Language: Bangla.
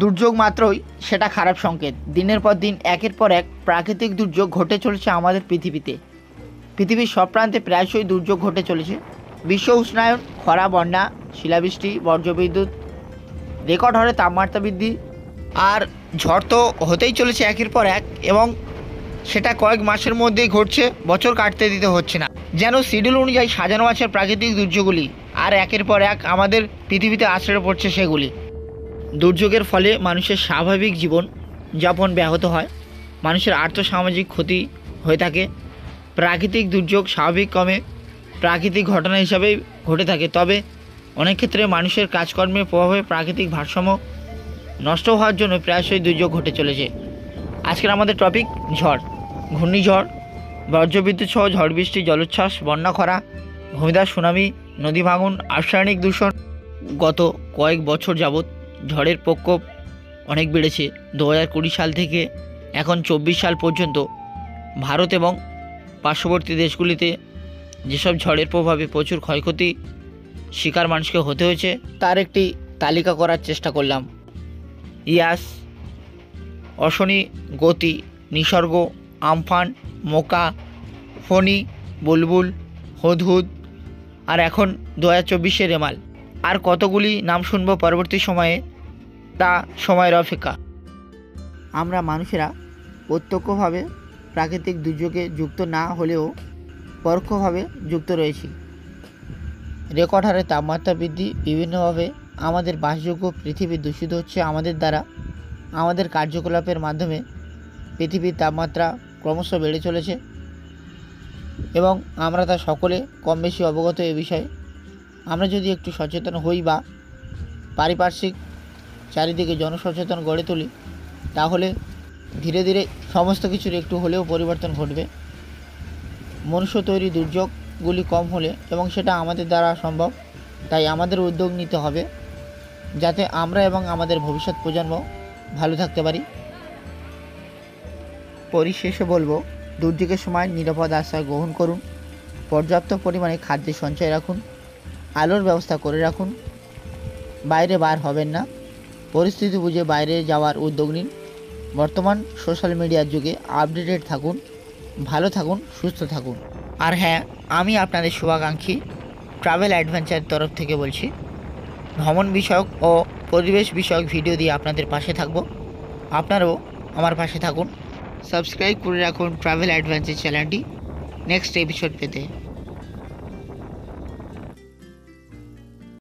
দুর্যোগ মাত্রই সেটা খারাপ সংকেত। দিনের পর দিন একের পর এক প্রাকৃতিক দুর্যোগ ঘটে চলেছে আমাদের পৃথিবীতে। পৃথিবীর সব প্রান্তে প্রায়শই দুর্যোগ ঘটে চলেছে। বিশ্ব উষ্ণায়ন, খরা, বন্যা, শিলাবৃষ্টি, বজ্রবিদ্যুৎ, রেকর্ড হারে তাপমাত্রা বৃদ্ধি আর ঝড় তো হতেই চলেছে একের পর এক, এবং সেটা কয়েক মাসের মধ্যেই ঘটছে, বছর কাটতে দিতে হচ্ছে না। যেন শিডিউল অনুযায়ী সাজানো আছে প্রাকৃতিক দুর্যোগগুলি, আর একের পর এক আমাদের পৃথিবীতে আছড়ে পড়ছে সেগুলি। দুর্যোগের ফলে মানুষের স্বাভাবিক জীবন যাপন ব্যাহত হয়, মানুষের আর্থসামাজিক ক্ষতি হয়ে থাকে। প্রাকৃতিক দুর্যোগ স্বাভাবিক ক্রমে প্রাকৃতিক ঘটনা হিসাবেই ঘটে থাকে, তবে অনেক ক্ষেত্রে মানুষের কাজকর্মের প্রভাবে প্রাকৃতিক ভারসাম্য নষ্ট হওয়ার জন্য প্রায়শই দুর্যোগ ঘটে চলেছে। আজকের আমাদের টপিক ঝড়, ঘূর্ণিঝড়, বজ্রবিদ্যুৎ সহ ঝড় বৃষ্টি, জলোচ্ছ্বাস, বন্যা, খরা, ভূমিধস, সুনামি, নদী ভাঙন, রাসায়নিক দূষণ। গত কয়েক বছর যাবৎ ঝড়ের প্রকোপ অনেক বেড়েছে। 2020 সাল থেকে এখন 24 সাল পর্যন্ত ভারত এবং পার্শ্ববর্তী দেশগুলিতে যেসব ঝড়ের প্রভাবে প্রচুর ক্ষয়ক্ষতি শিকার মানুষকে হতে হয়েছে তার একটি তালিকা করার চেষ্টা করলাম। ইয়াস, অশনি, গতি, নিসর্গ, আমফান, মোকা, ফণি, বুলবুল, হুদহুদ, আর এখন 2024-এর রেমাল। আর কতগুলি নাম শুনবো পরবর্তী সময়ে, তা সময়ের অপেক্ষা। আমরা মানুষেরা প্রত্যক্ষভাবে প্রাকৃতিক দুর্যোগে যুক্ত না হলেও পরোক্ষভাবে যুক্ত রয়েছি। রেকর্ড হারে তাপমাত্রা বৃদ্ধি, বিভিন্নভাবে আমাদের বাসযোগ্য পৃথিবী দূষিত হচ্ছে আমাদের দ্বারা। আমাদের কার্যকলাপের মাধ্যমে পৃথিবীর তাপমাত্রা ক্রমশ বেড়ে চলেছে এবং আমরা তা সকলে কম বেশি অবগত এ বিষয়ে। আমরা যদি একটু সচেতন হই বা পারিপার্শ্বিক চারিদিকে জনসচেতন গড়ে তুলি, তাহলে ধীরে ধীরে সমস্ত কিছুর একটু হলেও পরিবর্তন ঘটবে। মনুষ্য তৈরি দুর্যোগগুলি কম হলে, এবং সেটা আমাদের দ্বারা সম্ভব, তাই আমাদের উদ্যোগ নিতে হবে যাতে আমরা এবং আমাদের ভবিষ্যৎ প্রজন্ম ভালো থাকতে পারি। পরিশেষে বলবো, দুর্যোগের সময় নিরাপদ আশ্রয় গ্রহণ করুন, পর্যাপ্ত পরিমাণে খাদ্যের সঞ্চয় রাখুন, আলোর ব্যবস্থা করে রাখুন, বাইরে বার হবেন না, পরিস্থিতি বুঝে বাইরে যাওয়ার উদ্যোগ নিন। বর্তমান সোশ্যাল মিডিয়ার যুগে আপডেটেড থাকুন, ভালো থাকুন, সুস্থ থাকুন। আর হ্যাঁ, আমি আপনাদের শুভাকাঙ্ক্ষী ট্রাভেল অ্যাডভেঞ্চারের তরফ থেকে বলছি, ভ্রমণ বিষয়ক ও পরিবেশ বিষয়ক ভিডিও দিয়ে আপনাদের পাশে থাকব। আপনারাও আমার পাশে থাকুন, সাবস্ক্রাইব করে রাখুন ট্রাভেল অ্যাডভেঞ্চার চ্যানেলটি নেক্সট এপিসোড পেতে।